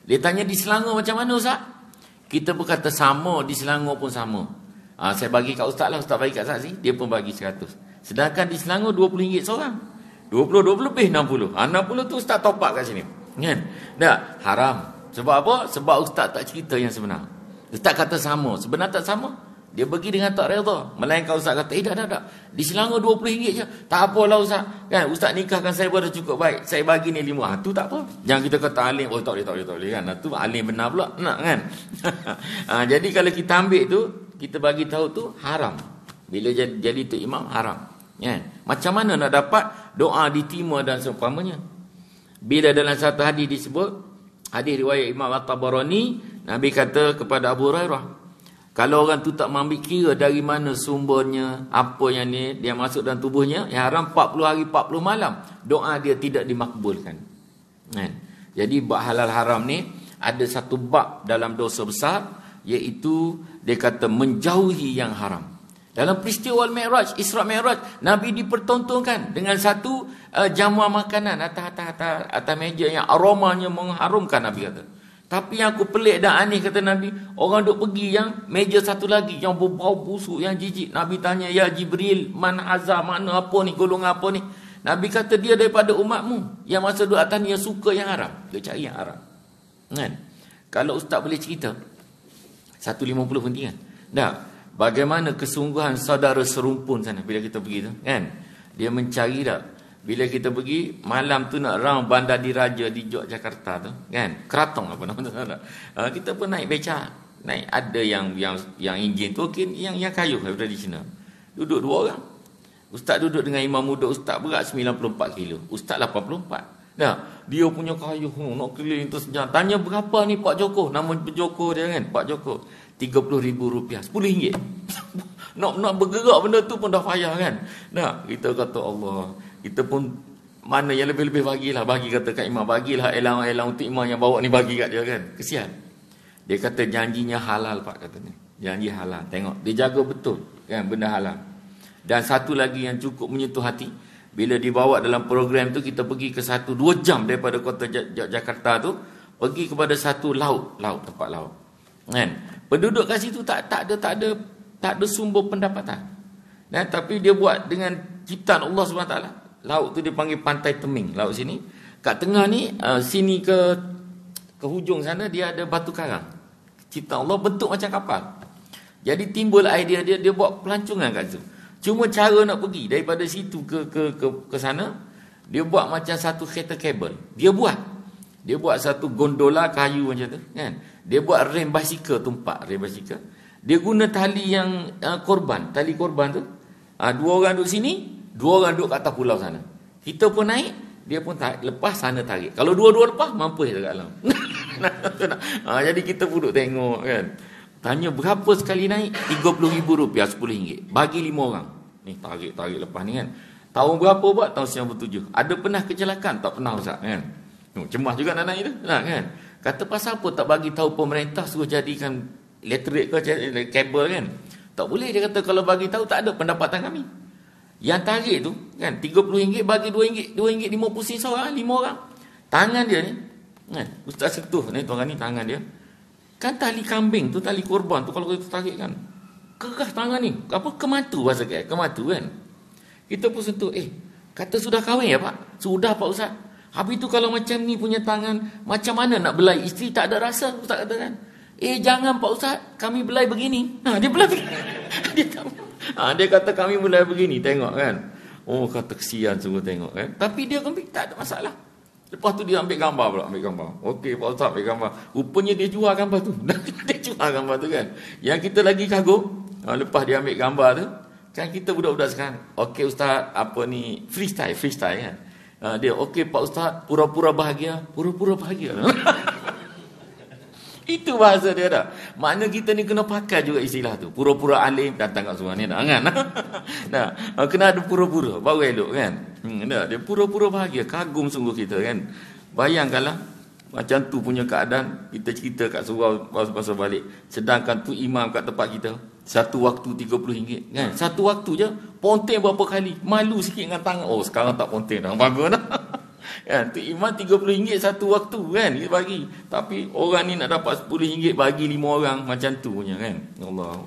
Dia tanya di Selangor macam mana ustaz? Kita berkata sama, di Selangor pun sama. Saya bagi kat ustaz lah, ustaz bagi kat saksi, dia pun bagi RM100. Sedangkan di Selangor RM20 seorang. 20 lebih 60. 60 tu ustaz top up kat sini. Kan? Tak, haram. Sebab apa? Sebab ustaz tak cerita yang sebenar. Ustaz kata sama, sebenar tak sama. Dia pergi dengan tak redha. Melainkan ustaz kata, dah. Di Selangor RM20 je. Tak apalah ustaz. Kan? Ustaz nikahkan saya pun dah cukup baik. Saya bagi ni 5. Tu tak apa. Jangan kita kata alim. Oh tak boleh kan. Tu alim benar pula. Nak kan. Jadi kalau kita ambil tu, kita bagi tahu tu haram. Bila jadi tu imam, haram. Kan? Macam mana nak dapat doa diterima dan seumpamanya? Bila dalam satu hadis disebut, hadis riwayat Imam At-Tabarani, Nabi kata kepada Abu Hurairah, kalau orang tu tak mengambil kira dari mana sumbernya, apa yang ni dia masuk dalam tubuhnya, yang haram 40 hari 40 malam, doa dia tidak dimakbulkan. Kan? Jadi bab halal haram ni ada satu bab dalam dosa besar, iaitu dia kata menjauhi yang haram. Dalam peristiwa Al-Mi'raj, Isra' Mi'raj, Nabi dipertontonkan dengan satu jamuan makanan atas meja yang aromanya mengharumkan. Nabi kata, Tapi yang aku pelik dan aneh kata Nabi, orang duk pergi yang meja satu lagi yang berbau busuk, yang jijik. Nabi tanya, ya Jibril, man hazah, mana apa ni, golongan apa ni? Nabi kata dia daripada umatmu yang masa duduk atas ni yang suka yang haram. Dia cari yang haram. Kan? Kalau ustaz boleh cerita 1.50 penting kan? Dah, bagaimana kesungguhan saudara serumpun sana bila kita pergi tu, kan? Dia mencari dah. Bila kita pergi malam tu nak round Bandar Diraja di Yogyakarta tu, kan? Keratong apa nama tu? Kita pun naik beca. Naik ada yang enjin tu, okay, yang kayu tradisional. Duduk 2 orang. Ustaz duduk dengan imam muda, ustaz berat 94 kilo. Ustaz 84. Dah, dia punya kayu nak keliling tu sejam. Tanya berapa ni Pak Joko? Nama Joko dia kan, Pak Joko. RM30,000, RM10. nak bergerak benda tu pun dah payah kan. Nah, kita kata Allah, kita pun mana yang lebih-lebih bagilah. Bagi kata kat imam, bagilah elang-elang untuk imam yang bawa ni, bagi kat dia kan. Kesian. Dia kata janjinya halal Pak, katanya. Janji halal. Tengok, dia jaga betul kan benda halal. Dan satu lagi yang cukup menyentuh hati, bila dibawa dalam program tu, kita pergi ke 1-2 jam daripada kota Jakarta tu, pergi kepada satu tempat laut. Kan? Penduduk kat situ tak ada sumber pendapatan. Dan tapi dia buat dengan ciptaan Allah SWT. Laut tu dipanggil Pantai Teming, laut sini. Kat tengah ni, sini ke hujung sana dia ada batu karang. Ciptaan Allah bentuk macam kapal. Jadi timbul idea dia buat pelancongan kat situ. Cuma cara nak pergi daripada situ ke sana, dia buat macam satu kereta kabel. Dia buat satu gondola kayu macam tu, kan? Dia buat rem basikal, tumpak rem basikal. Dia guna tali yang tali korban tu. 2 orang duduk sini, 2 orang duduk kat atas pulau sana. Kita pun naik, dia pun lepas, sana tarik. Kalau dua-dua lepas, mampus dekat dalam. Jadi kita pun duduk tengok kan. Tanya berapa sekali naik? RM30,000, RM10. Bagi 5 orang. Ni tarik lepas ni kan. Tahun berapa buat? Tahun 97. Ada pernah kecelakaan? Tak pernah Ustaz kan. Cemas juga nak naik tu. Kan? Kata pasal apa tak bagi tahu pemerintah suruh jadikan elektrik ke kabel kan. Tak boleh, dia kata kalau bagi tahu tak ada pendapatan kami. Yang tarik tu kan RM30 bagi RM2, RM2.50 seorang, 5 orang. Tangan dia ni kan, ustaz sentuh ni tuan ni tangan dia. Kan tali kambing tu, tali korban tu kalau kita tarik kan, keras tangan ni. Apa kematu bahasa ke? Kematu kan. Kita pun sentuh, kata sudah kahwin ya Pak? Sudah Pak Ustaz. Habis tu kalau macam ni punya tangan, macam mana nak belai isteri tak ada rasa? Ustaz kata kan. Jangan Pak Ustaz, kami belai begini. Dia belai begini. Dia kata kami belai begini, tengok kan. Oh, kata kesian sungguh tengok kan. Tapi dia kan tak ada masalah. Lepas tu dia ambil gambar pula, Okey Pak Ustaz ambil gambar. Rupanya dia jual gambar tu. Dia jual gambar tu kan. Yang kita lagi kagum, lepas dia ambil gambar tu, kan kita budak-budak sekarang. Okey Ustaz, apa ni, freestyle kan. Dia, okey Pak Ustaz, pura-pura bahagia. Itu bahasa dia dah. Makna kita ni kena pakai juga istilah tu. Pura-pura alim, datang kat sungai ni dah kan. Kena ada pura-pura, baru elok kan. Dia pura-pura bahagia. Kagum sungguh kita kan. Bayangkanlah macam tu punya keadaan. Kita cerita kat surau pasal balik. Sedangkan tu imam kat tempat kita, satu waktu RM30 kan. Satu waktu je ponteng berapa kali. Malu sikit dengan tangan. Oh sekarang tak ponteng dah. Bagus dah. Kan, tu imam RM30 satu waktu kan dia bagi. Tapi orang ni nak dapat RM10 bagi 5 orang, macam tu punya kan. Allah.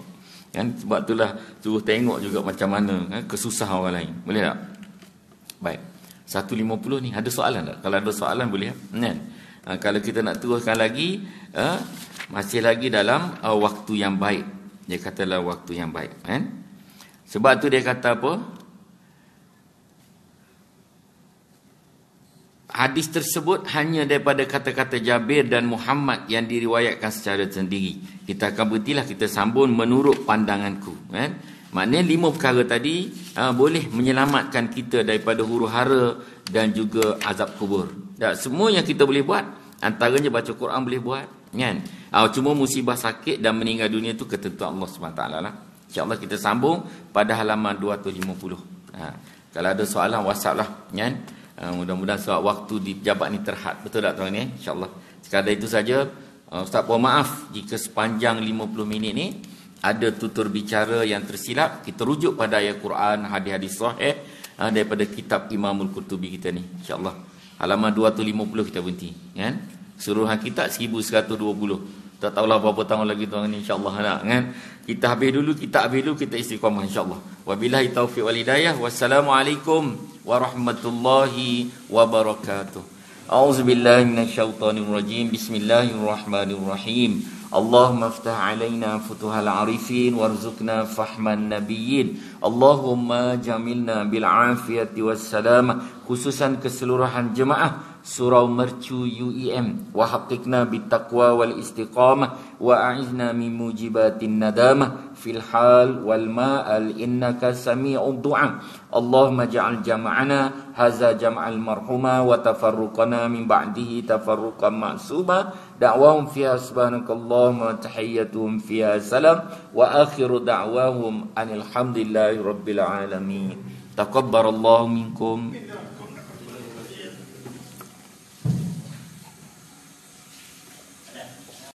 Kan sebab itulah suruh tengok juga macam mana kan kesusahan orang lain. Boleh tak? Baik. 1.50 ni ada soalan tak? Kalau ada soalan boleh kan. Kalau kita nak teruskan lagi, masih lagi dalam waktu yang baik. Dia katalah waktu yang baik kan. Sebab tu dia kata apa? Hadis tersebut hanya daripada kata-kata Jabir dan Muhammad yang diriwayatkan secara sendiri. Kita akan berhentilah, kita sambung menurut pandanganku. Kan? Maknanya 5 perkara tadi boleh menyelamatkan kita daripada huru-hara dan juga azab kubur. Dan semua yang kita boleh buat, antaranya baca Quran boleh buat. Kan? Cuma musibah sakit dan meninggal dunia itu ketentuan Allah SWT lah. InsyaAllah kita sambung pada halaman 250. Kalau ada soalan WhatsApp lah. Kan? Mudah-mudahan sebab waktu di pejabat ni terhad. Betul tak tuan ni? InsyaAllah. Sekadar itu saja. Ustaz mohon maaf jika sepanjang 50 minit ni ada tutur bicara yang tersilap. Kita rujuk pada ayat Quran, hadis-hadis sahih daripada kitab Imamul Qurtubi kita ni. InsyaAllah. Halaman 250 kita berhenti. Kan? Suruhan kita 1120. Tak tahulah berapa tahun lagi tuan ni, insya-Allah nak kan. Kita habis dulu, kita istiqamah insya-Allah. Wabillahi taufiq wal hidayah. Wassalamualaikum warahmatullahi wabarakatuh. A'udzubillahi minasyaitonir rajim. Bismillahirrahmanirrahim. Allahumma aftah alaina futuhal arifin warzuqna fahman nabiyyin. Allahumma jamilna bil afiyati wassalamah. Khususan keseluruhan jemaah Surau Mercu UEM, wa haqiqna bit taqwa wal istiqamah wa a'izna min mujibatin nadamah fil hal wal ma'al innaka sami'ud du'a. Allahumma ja'al jama'ana hadza jam'al marhuma wa tafarruqana min ba'dihi tafarruqan ma'suma. Da'wahum fiha subhanakallahumma wa tahiyyatuhum fiha salam wa akhiru da'wahum anil hamdulillahi rabbil alamin. Taqabbalallahu minkum.